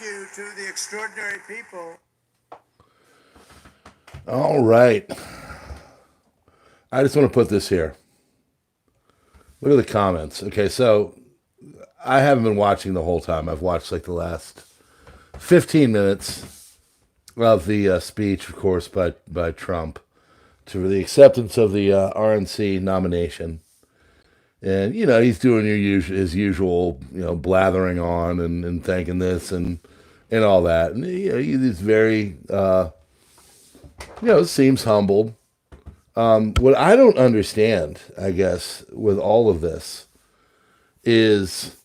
you to the extraordinary people. All right. I just want to put this here. Look at the comments. Okay, so I haven't been watching the whole time. I've watched like the last 15 minutes of the speech, of course, by Trump to the acceptance of the RNC nomination. And, you know, he's doing his usual, you know, blathering on and thanking this and all that. And, you know, he's very, seems humbled. What I don't understand, I guess, with all of this is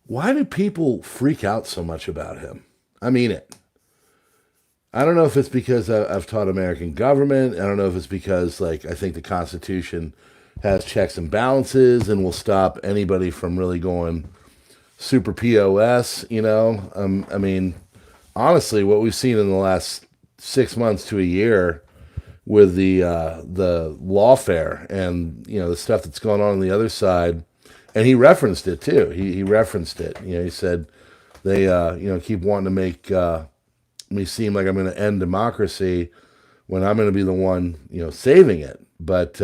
why do people freak out so much about him? I mean it. I don't know if it's because I've taught American government. I don't know if it's because, like, I think the Constitution has checks and balances and will stop anybody from really going super POS, you know? I mean, honestly, what we've seen in the last 6 months to a year with the lawfare and, you know, the stuff that's going on the other side, and he referenced it too. He referenced it. You know, he said they, keep wanting to make me seem like I'm going to end democracy when I'm going to be the one, you know, saving it. But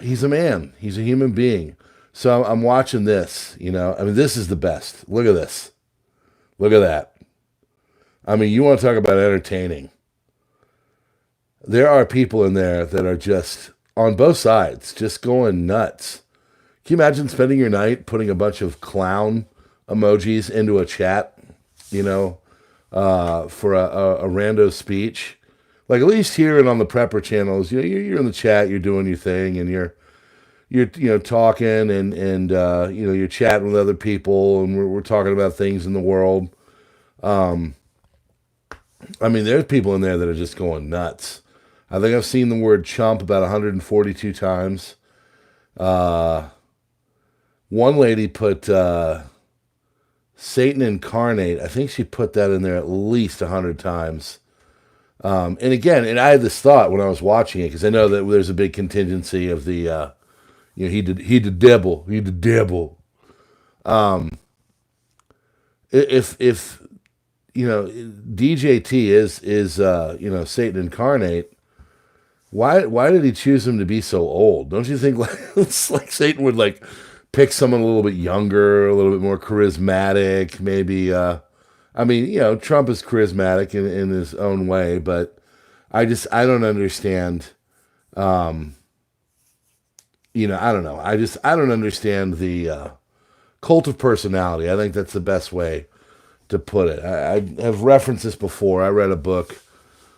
he's a man. He's a human being. So I'm watching this, you know. I mean, this is the best. Look at this. Look at that. I mean, you want to talk about entertaining. There are people in there that are just, on both sides, just going nuts. Can you imagine spending your night putting a bunch of clown emojis into a chat, you know, for a rando speech? Like, at least here and on the Prepper channels, you know, you're in the chat, you're doing your thing, and you're talking and you're chatting with other people, and we're talking about things in the world. I mean, there's people in there that are just going nuts. I think I've seen the word chump about 142 times. One lady put Satan incarnate. I think she put that in there at least 100 times. And again, and I had this thought when I was watching it, because I know that there's a big contingency of the, he the devil. If you know, DJT is Satan incarnate, why did he choose him to be so old? Don't you think like it's like Satan would like pick someone a little bit younger, a little bit more charismatic, maybe? I mean, you know, Trump is charismatic in his own way, but I don't understand. I don't know. I don't understand the cult of personality. I think that's the best way to put it. I have referenced this before. I read a book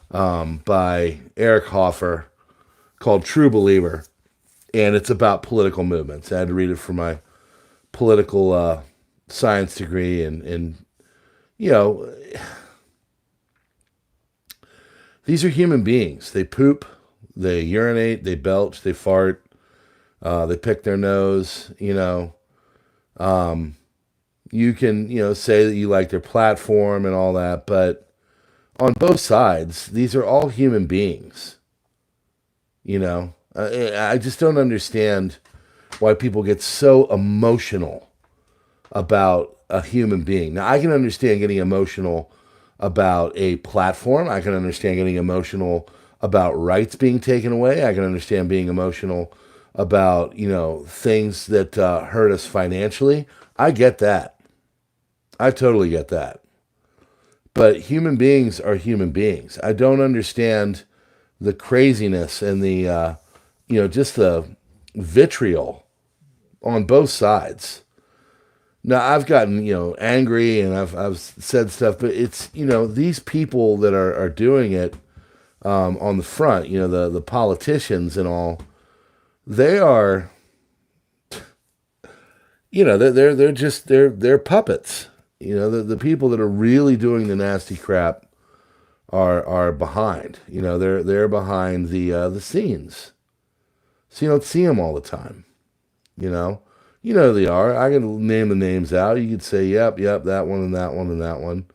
by Eric Hoffer called True Believer, and it's about political movements. I had to read it for my political science degree, and you know, these are human beings. They poop, they urinate, they belch, they fart, they pick their nose, you know. You can, you know, say that you like their platform and all that, but on both sides, these are all human beings. You know, I just don't understand why people get so emotional about a human being. Now, I can understand getting emotional about a platform. I can understand getting emotional about rights being taken away. I can understand being emotional about, you know, things that hurt us financially. I get that. I totally get that. But human beings are human beings. I don't understand the craziness and the, just the vitriol on both sides. Now, I've gotten, you know, angry and I've said stuff, but it's, you know, these people that are doing it on the front, you know, the politicians and all, they are, you know, they're puppets. You know, the people that are really doing the nasty crap are behind. You know, they're behind the scenes. So you don't see them all the time. You know who they are. I can name the names out. You could say, yep, that one and that one and that one.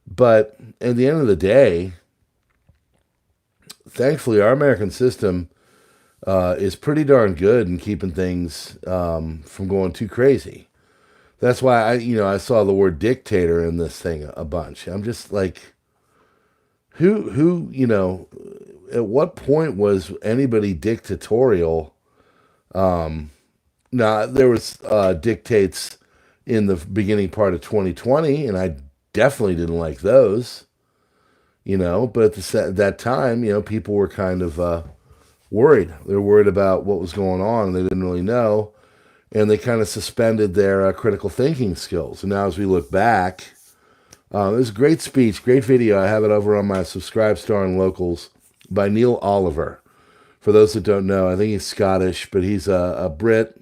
But at the end of the day, thankfully, our American system is pretty darn good in keeping things from going too crazy. That's why I saw the word dictator in this thing a bunch. I'm just like, who, at what point was anybody dictatorial? Now, there was dictates in the beginning part of 2020, and I definitely didn't like those, but at that time, people were kind of worried. They were worried about what was going on, and they didn't really know, and they kind of suspended their critical thinking skills. And now as we look back, it was a great speech, great video. I have it over on my Subscribe Star and Locals by Neil Oliver. For those that don't know, I think he's Scottish, but he's a Brit.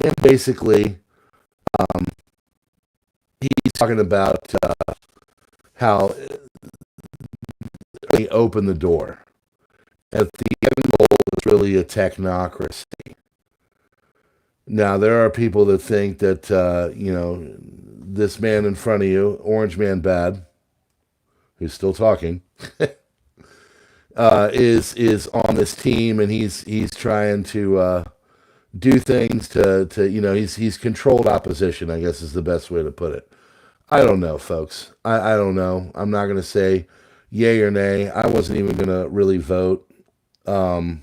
And basically, he's talking about how he opened the door. At the end goal is really a technocracy. Now, there are people that think that, this man in front of you, Orange Man Bad, who's still talking, is on this team, and he's trying to do things to he's controlled opposition, I guess is the best way to put it. I don't know, folks. I don't know. I'm not going to say yay or nay. I wasn't even going to really vote. But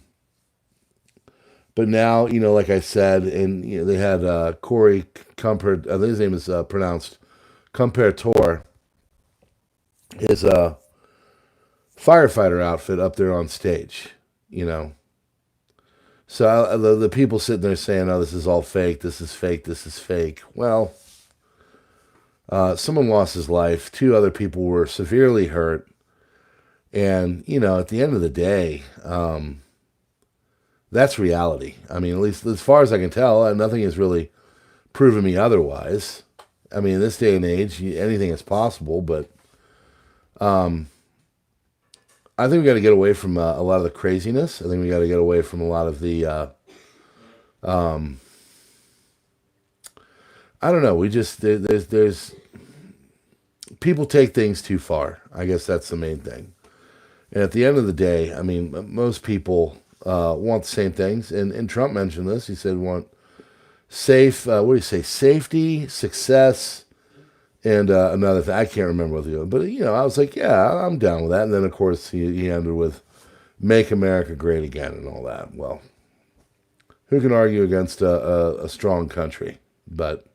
now, like I said, and they had Corey Comfort, I think his name is pronounced Compertor, his firefighter outfit up there on stage, So the people sitting there saying, oh, this is all fake, this is fake, this is fake. Well, someone lost his life. 2 other people were severely hurt. And, at the end of the day, that's reality. I mean, at least as far as I can tell, nothing has really proven me otherwise. I mean, in this day and age, anything is possible, but I think we got to get away from a lot of the craziness. I think we got to get away from a lot of the, I don't know. We just, there's, people take things too far. I guess that's the main thing. And at the end of the day, I mean, most people want the same things. And Trump mentioned this. He said, want safe, what do you say? Safety, success, and another thing. I can't remember what the other, but I was like, yeah, I'm down with that. And then of course he ended with make America great again and all that. Well, who can argue against a strong country? But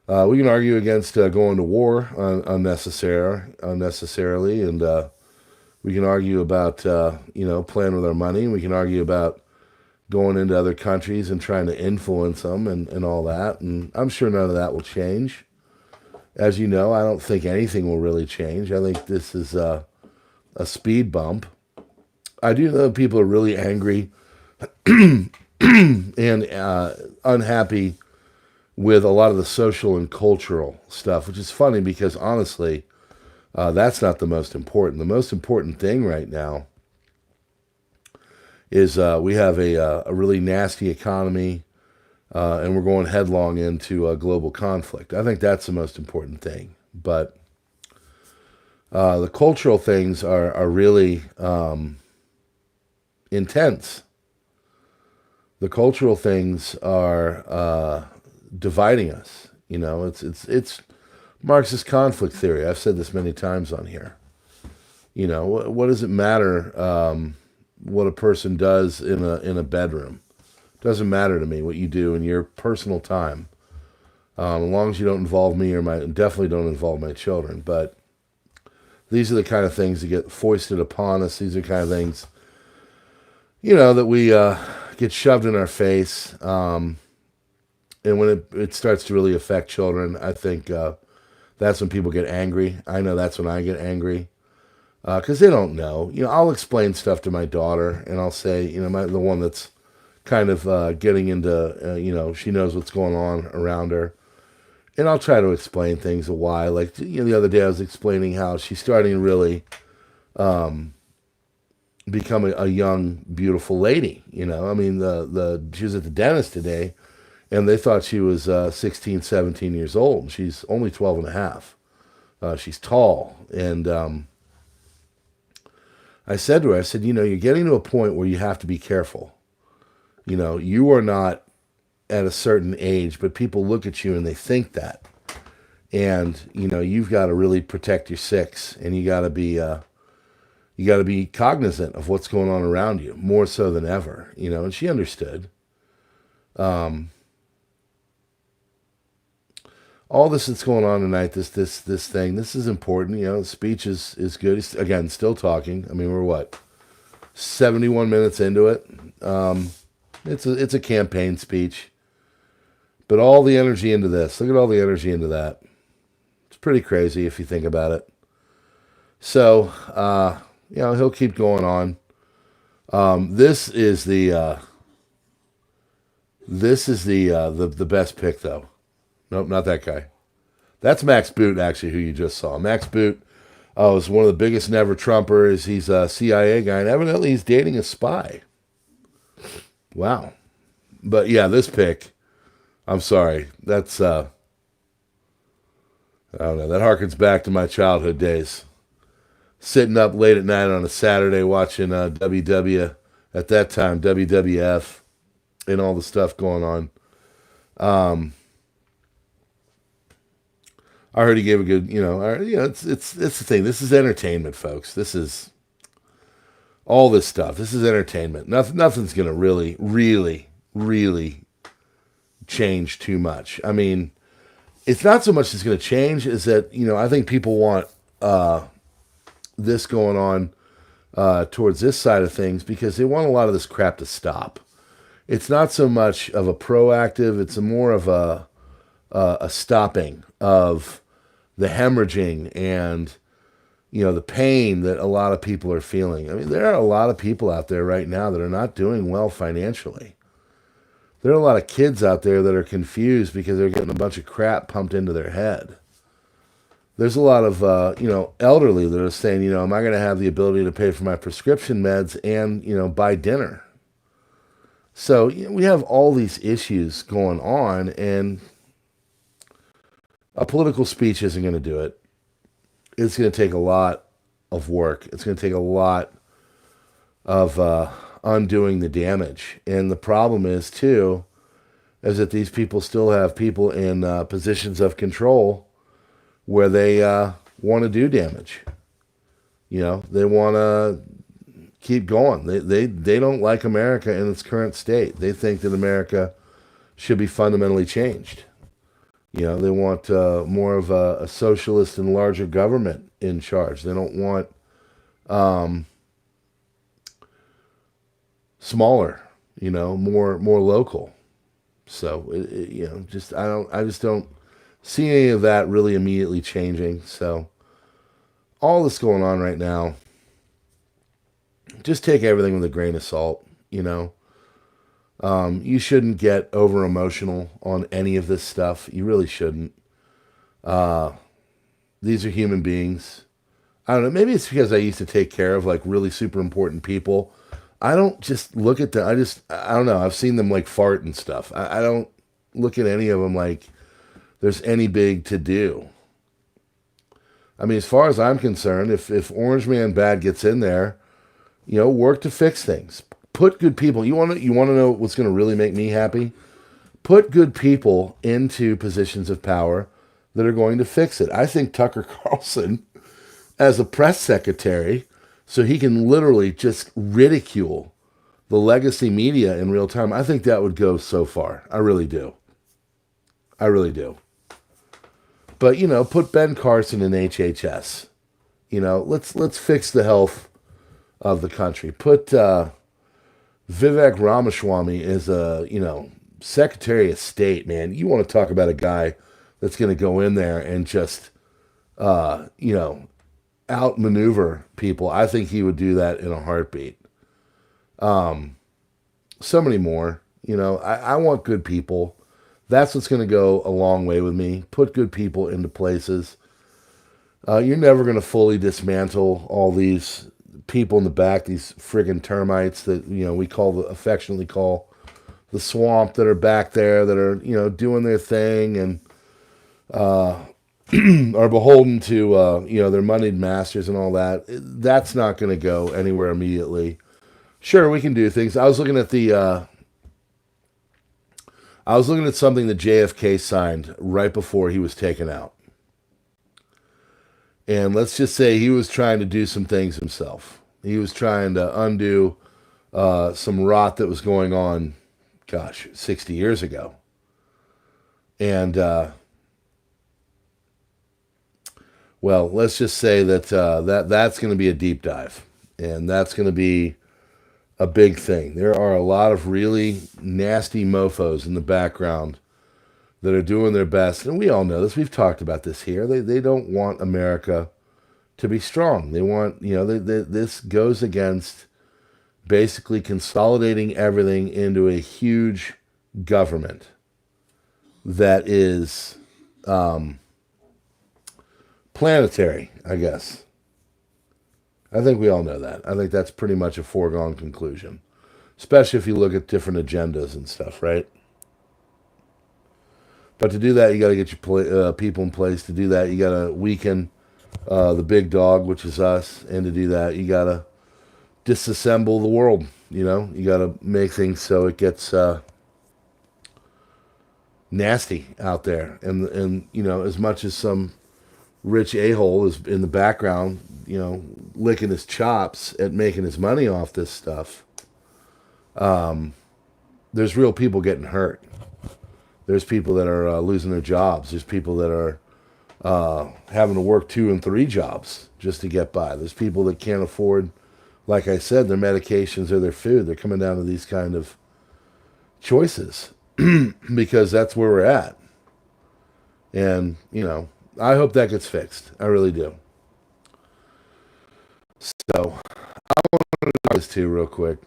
we can argue against going to war unnecessarily, and we can argue about playing with our money. We can argue about going into other countries and trying to influence them and all that. And I'm sure none of that will change. As you know, I don't think anything will really change. I think this is a speed bump. I do know people are really angry and unhappy with a lot of the social and cultural stuff, which is funny because honestly, that's not the most important. The most important thing right now is we have a really nasty economy, and we're going headlong into a global conflict. I think that's the most important thing. But the cultural things are really intense. The cultural things are dividing us. It's Marxist conflict theory. I've said this many times on here. What does it matter what a person does in a bedroom? It doesn't matter to me what you do in your personal time, as long as you don't involve me or definitely don't involve my children. But these are the kind of things that get foisted upon us. These are the kind of things, that we get shoved in our face. And when it starts to really affect children, I think that's when people get angry. I know that's when I get angry. Because they don't know. I'll explain stuff to my daughter, and I'll say, the one that's kind of getting into, she knows what's going on around her. And I'll try to explain things of why. Like, the other day I was explaining how she's starting to really become a young, beautiful lady. I mean, she was at the dentist today, and they thought she was 16, 17 years old. She's only 12 and a half. She's tall, and I said to her, you're getting to a point where you have to be careful. You are not at a certain age, but people look at you and they think that. And, you've got to really protect your six, and you got to be cognizant of what's going on around you, more so than ever, and she understood. All this that's going on tonight, this thing, this is important. The speech is good. He's, again, still talking. I mean, we're 71 minutes into it. It's a campaign speech, but all the energy into this. Look at all the energy into that. It's pretty crazy if you think about it. So, he'll keep going on. This is the best pick, though. Nope, not that guy. That's Max Boot, actually, who you just saw. Max Boot is one of the biggest never-Trumpers. He's a CIA guy, and evidently he's dating a spy. Wow. But, yeah, this pick, I'm sorry. That's, I don't know, that harkens back to my childhood days. Sitting up late at night on a Saturday watching WW, at that time, WWF, and all the stuff going on. I heard he gave a good, it's the thing. This is entertainment, folks. This is all this stuff. This is entertainment. Nothing's going to really, really, really change too much. I mean, it's not so much that's going to change is that, I think people want this going on towards this side of things because they want a lot of this crap to stop. It's not so much of a proactive, it's more of a stopping of the hemorrhaging and, the pain that a lot of people are feeling. I mean, there are a lot of people out there right now that are not doing well financially. There are a lot of kids out there that are confused because they're getting a bunch of crap pumped into their head. There's a lot of, elderly that are saying, am I going to have the ability to pay for my prescription meds and, buy dinner? So we have all these issues going on, and a political speech isn't going to do it. It's going to take a lot of work. It's going to take a lot of undoing the damage. And the problem is, too, is that these people still have people in positions of control where they want to do damage. They want to keep going. They don't like America in its current state. They think that America should be fundamentally changed. They want more of a socialist and larger government in charge. They don't want smaller, more local. So I just don't see any of that really immediately changing. So all that's going on right now, just take everything with a grain of salt. You shouldn't get over emotional on any of this stuff. You really shouldn't. These are human beings. I don't know. Maybe it's because I used to take care of really super important people. I don't just look at them. I don't know. I've seen them fart and stuff. I don't look at any of them like there's any big to do. I mean, as far as I'm concerned, if Orange Man Bad gets in there, work to fix things. Put good people. You want to know what's going to really make me happy? Put good people into positions of power that are going to fix it. I think Tucker Carlson, as a press secretary, so he can literally just ridicule the legacy media in real time, I think that would go so far. I really do. I really do. But, put Ben Carson in HHS. Let's fix the health of the country. Put Vivek Ramaswamy is Secretary of State, man. You want to talk about a guy that's going to go in there and just, outmaneuver people. I think he would do that in a heartbeat. So many more. I want good people. That's what's going to go a long way with me. Put good people into places. You're never going to fully dismantle all these people in the back, these friggin' termites that, we affectionately call the swamp, that are back there, that are, doing their thing and are beholden to, their moneyed masters and all that. That's not going to go anywhere immediately. Sure, we can do things. I was looking at the I was looking at something that JFK signed right before he was taken out. And let's just say he was trying to do some things himself. He was trying to undo some rot that was going on, 60 years ago. And, well, let's just say that, that's going to be a deep dive. And that's going to be a big thing. There are a lot of really nasty mofos in the background that are doing their best. And we all know this. We've talked about this here. They don't want America to be strong. They want, this goes against basically consolidating everything into a huge government that is planetary, I guess. I think we all know that. I think that's pretty much a foregone conclusion, especially if you look at different agendas and stuff, right? But to do that, you got to get your people in place. To do that, you got to weaken the big dog, which is us. And to do that, you got to disassemble the world. You got to make things so it gets nasty out there. And as much as some rich a-hole is in the background, licking his chops at making his money off this stuff, there's real people getting hurt. There's people that are losing their jobs. There's people that are having to work 2 and 3 jobs just to get by. There's people that can't afford, like I said, their medications or their food. They're coming down to these kind of choices because that's where we're at. And, I hope that gets fixed. I really do. So, I want to do this too real quick.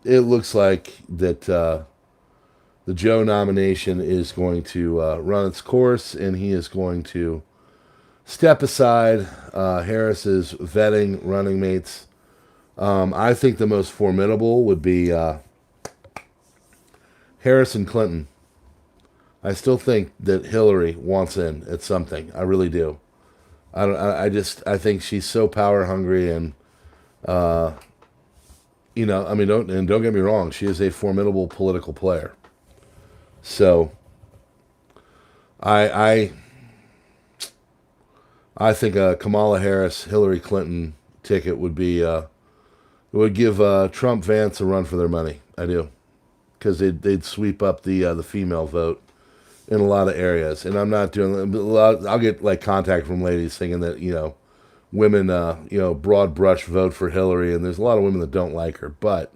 It looks like that the Joe nomination is going to run its course, and he is going to step aside. Harris is vetting running mates. I think the most formidable would be Harris and Clinton. I still think that Hillary wants in at something. I really do. I think she's so power hungry, and don't get me wrong, she is a formidable political player. So I think a Kamala Harris Hillary Clinton ticket would be would give Trump Vance a run for their money. I do, because they'd sweep up the female vote in a lot of areas. And I'm not doing a lot. I'll get like contact from ladies thinking that women broad brush vote for Hillary, and there's a lot of women that don't like her. But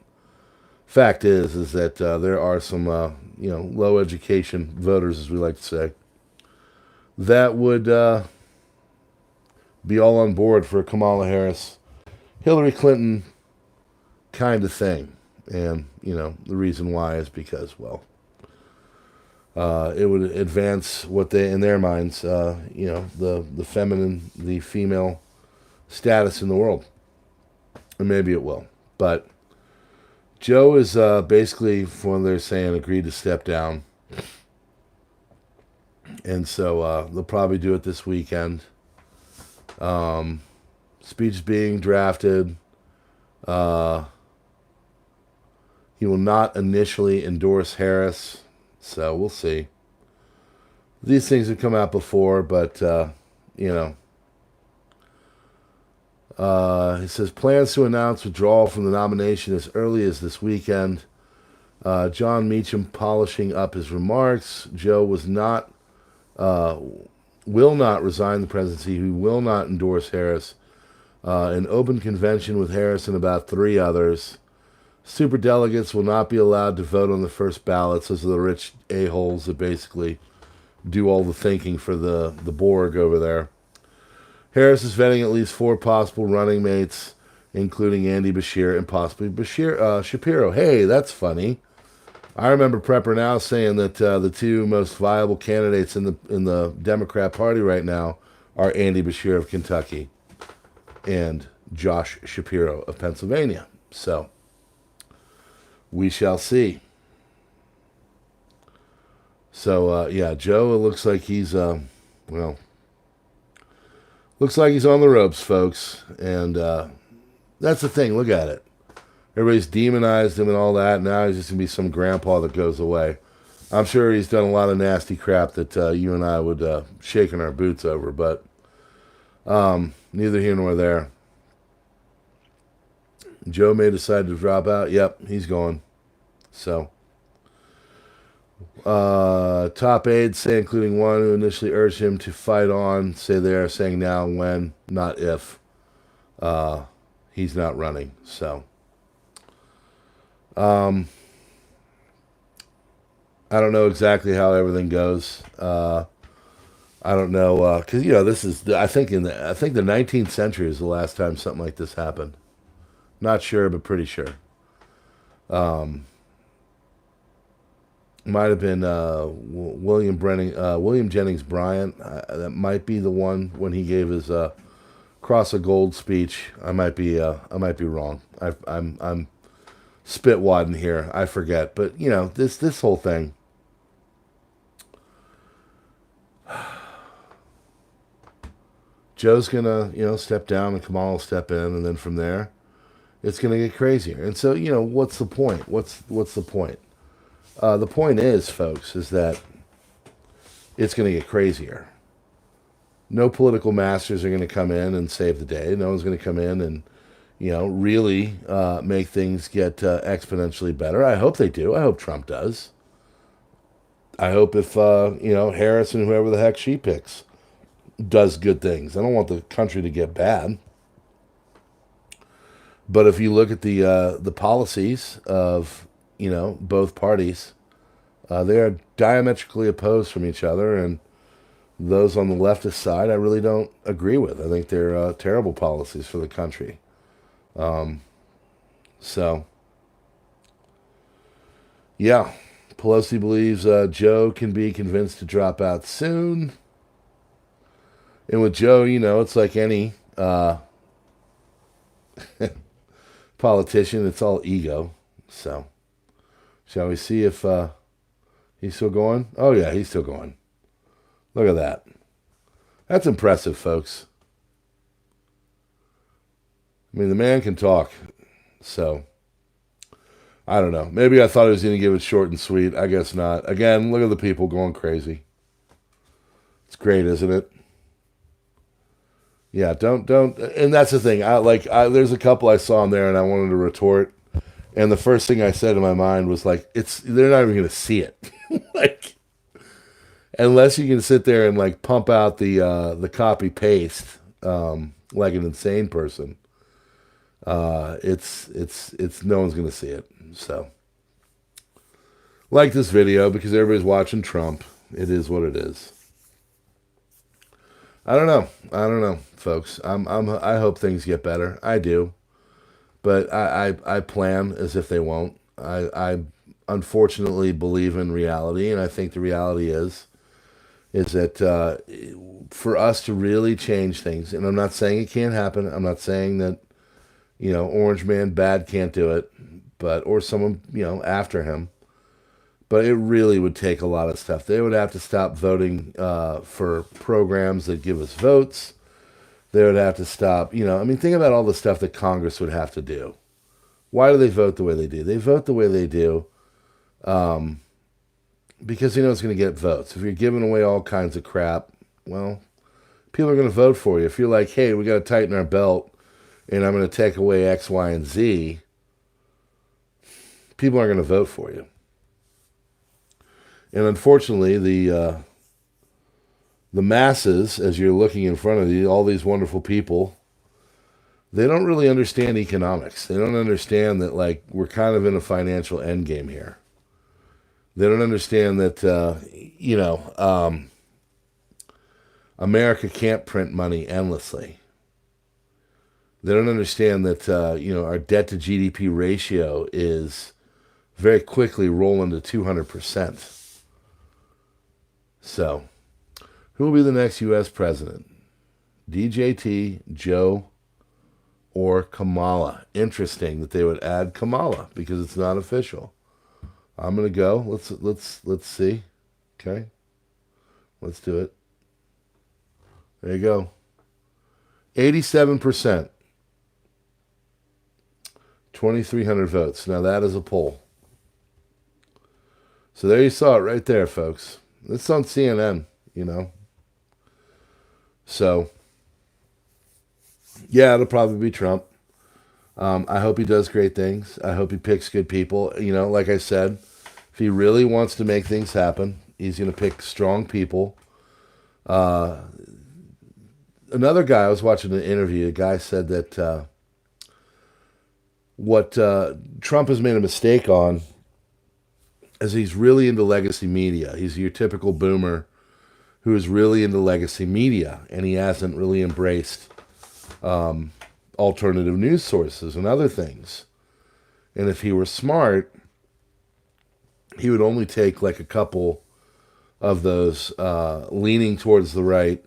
fact is that there are some low education voters, as we like to say, that would be all on board for a Kamala Harris Hillary Clinton kind of thing. And the reason why is because, well, it would advance what they, in their minds, the feminine, the female status in the world. And maybe it will. But Joe is basically, from what they're saying, agreed to step down. And so they'll probably do it this weekend. Speech being drafted. He will not initially endorse Harris. So we'll see. These things have come out before, but, he says plans to announce withdrawal from the nomination as early as this weekend. John Meacham polishing up his remarks. Joe will not resign the presidency. He will not endorse Harris. An open convention with Harris and about 3 others. Superdelegates will not be allowed to vote on the first ballots. Those are the rich a-holes that basically do all the thinking for the Borg over there. Harris is vetting at least 4 possible running mates, including Andy Beshear and possibly Shapiro. Hey, that's funny. I remember PrepperNow saying that the 2 most viable candidates in the Democrat Party right now are Andy Beshear of Kentucky and Josh Shapiro of Pennsylvania. So we shall see. So Joe, it looks like he's looks like he's on the ropes, folks. And that's the thing. Look at it. Everybody's demonized him and all that. Now he's just going to be some grandpa that goes away. I'm sure he's done a lot of nasty crap that you and I would shake in our boots over, but neither here nor there. Joe may decide to drop out. Yep, he's gone. So, top aides say, including one who initially urged him to fight on, say they are saying now and when, not if. He's not running. So, I don't know exactly how everything goes. I don't know because this is I think the 19th century is the last time something like this happened. Not sure, but pretty sure. Might have been William Jennings Bryan. That might be the one when he gave his Cross of Gold speech. I might be wrong. I'm spitwadding here. I forget, but this whole thing. Joe's gonna step down and Kamala will step in, and then from there, it's gonna get crazier. And so what's the point? What's the point? The point is, folks, is that it's going to get crazier. No political masters are going to come in and save the day. No one's going to come in and, really make things get exponentially better. I hope they do. I hope Trump does. I hope if, Harris and whoever the heck she picks does good things. I don't want the country to get bad. But if you look at the policies of both parties, they are diametrically opposed from each other, and those on the leftist side, I really don't agree with. I think they're terrible policies for the country. So, yeah, Pelosi believes Joe can be convinced to drop out soon. And with Joe, it's like any politician, it's all ego. So, shall we see if he's still going? Oh, yeah, he's still going. Look at that. That's impressive, folks. I mean, the man can talk. So, I don't know. Maybe I thought he was going to give it short and sweet. I guess not. Again, look at the people going crazy. It's great, isn't it? Yeah, don't. And that's the thing. There's a couple I saw in there, and I wanted to retort. And the first thing I said in my mind was like, they're not even going to see it. Unless you can sit there and pump out the copy paste like an insane person, it's no one's going to see it. So, like this video because everybody's watching Trump. It is what it is. I don't know, folks. I hope things get better. I do. But I plan as if they won't. I unfortunately believe in reality, and I think the reality is that for us to really change things, and I'm not saying it can't happen. I'm not saying that, Orange Man bad can't do it, or someone, after him. But it really would take a lot of stuff. They would have to stop voting for programs that give us votes. They would have to stop, think about all the stuff that Congress would have to do. Why do they vote the way they do? They vote the way they do because it's going to get votes. If you're giving away all kinds of crap, well, people are going to vote for you. If you're like, hey, we got to tighten our belt and I'm going to take away X, Y, and Z, people aren't going to vote for you. And unfortunately, the masses, as you're looking in front of you, all these wonderful people, they don't really understand economics. They don't understand that, we're kind of in a financial endgame here. They don't understand that, America can't print money endlessly. They don't understand that, our debt to GDP ratio is very quickly rolling to 200%. So, who will be the next U.S. president? DJT, Joe, or Kamala? Interesting that they would add Kamala because it's not official. I'm gonna go. Let's see. Okay, let's do it. There you go. 87%. 2,300 votes. Now that is a poll. So there you saw it right there, folks. It's on CNN, you know. So, yeah, it'll probably be Trump. I hope he does great things. I hope he picks good people. You know, like I said, if he really wants to make things happen, he's going to pick strong people. Another guy, I was watching an interview, a guy said that what Trump has made a mistake on is he's really into legacy media. He's your typical boomer who is really into legacy media, and he hasn't really embraced alternative news sources and other things. And if he were smart, he would only take like a couple of those leaning towards the right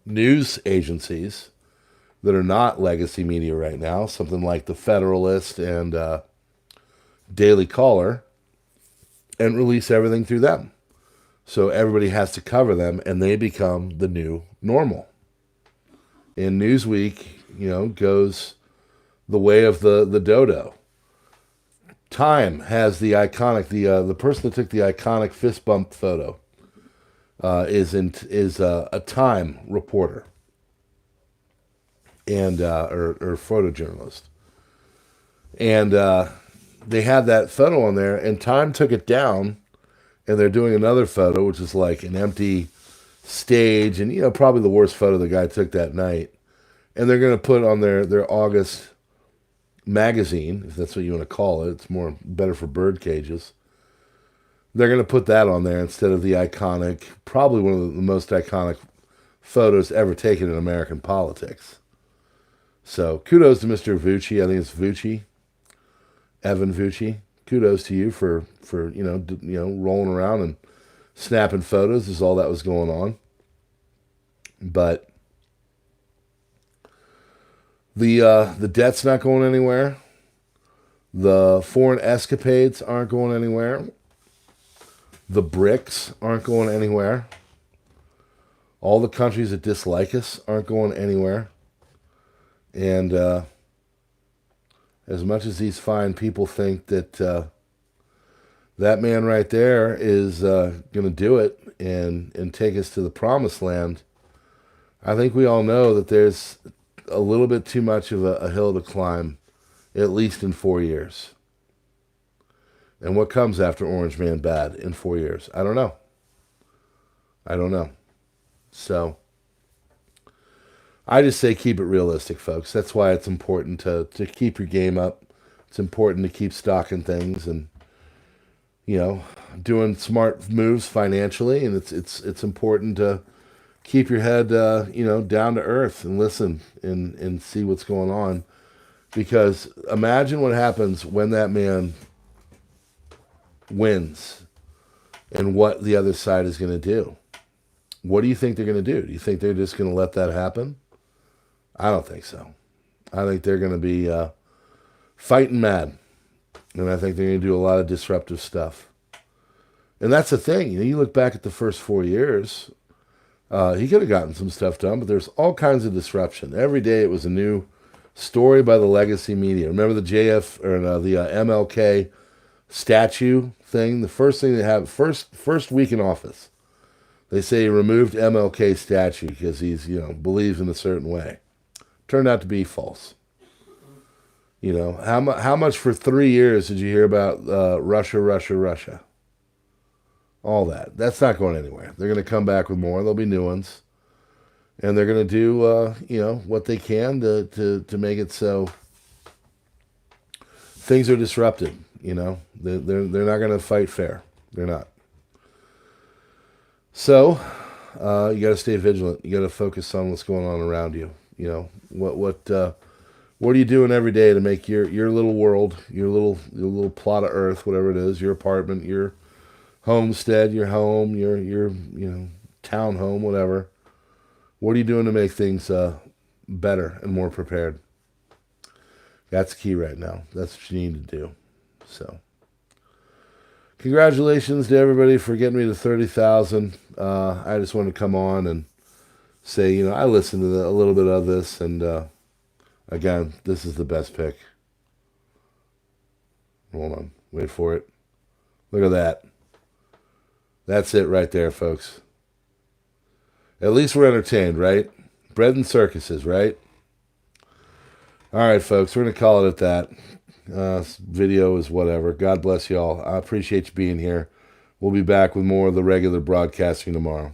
news agencies that are not legacy media right now, something like the Federalist and Daily Caller, and release everything through them. So everybody has to cover them, and they become the new normal. And Newsweek, you know, goes the way of the dodo. Time has the iconic, the person that took the iconic fist bump photo is a Time reporter and or photojournalist, and they had that photo on there, and Time took it down, and they're doing another photo, which is like an empty stage, and you know, probably the worst photo the guy took that night, and they're going to put on their August magazine, if that's what you want to call it. It's better for bird cages. They're going to put that on there instead of the iconic, probably one of the most iconic photos ever taken in American politics. So kudos to Mr. Vucci. I think it's Vucci, Evan Vucci. Kudos to you for you know rolling around and snapping photos is all that was going on. But the debt's not going anywhere. The foreign escapades aren't going anywhere. The BRICS aren't going anywhere. All the countries that dislike us aren't going anywhere. And as much as these fine people think that that man right there is going to do it and take us to the promised land, I think we all know that there's a little bit too much of a hill to climb, at least in 4 years. And what comes after Orange Man bad in 4 years? I don't know. So I just say keep it realistic, folks. That's why it's important to keep your game up. It's important to keep stocking things and, you know, doing smart moves financially. And it's important to keep your head, you know, down to earth and listen and see what's going on. Because imagine what happens when that man wins and what the other side is going to do. What do you think they're going to do? Do you think they're just going to let that happen? I don't think so. I think they're going to be fighting mad. And I think they're going to do a lot of disruptive stuff. And that's the thing. You know, you look back at the first 4 years, he could have gotten some stuff done, but there's all kinds of disruption. Every day it was a new story by the legacy media. Remember the MLK statue thing? The first thing they have, first week in office, they say he removed MLK statue because he's, you know, believes in a certain way. Turned out to be false. You know, how much for 3 years did you hear about Russia? All that. That's not going anywhere. They're going to come back with more. There'll be new ones. And they're going to do, you know, what they can to make it so things are disrupted, you know. They're not going to fight fair. They're not. So, you got to stay vigilant. You got to focus on what's going on around you. You know, what are you doing every day to make your little world, your little plot of earth, whatever it is, your apartment, your homestead, your home, your you know, town home, whatever. What are you doing to make things better and more prepared? That's key right now. That's what you need to do. So, congratulations to everybody for getting me to 30,000. I just wanted to come on and say, you know, I listened to a little bit of this, and again, this is the best pick. Hold on. Wait for it. Look at that. That's it right there, folks. At least we're entertained, right? Bread and circuses, right? All right, folks. We're going to call it at that. Video is whatever. God bless y'all. I appreciate you being here. We'll be back with more of the regular broadcasting tomorrow.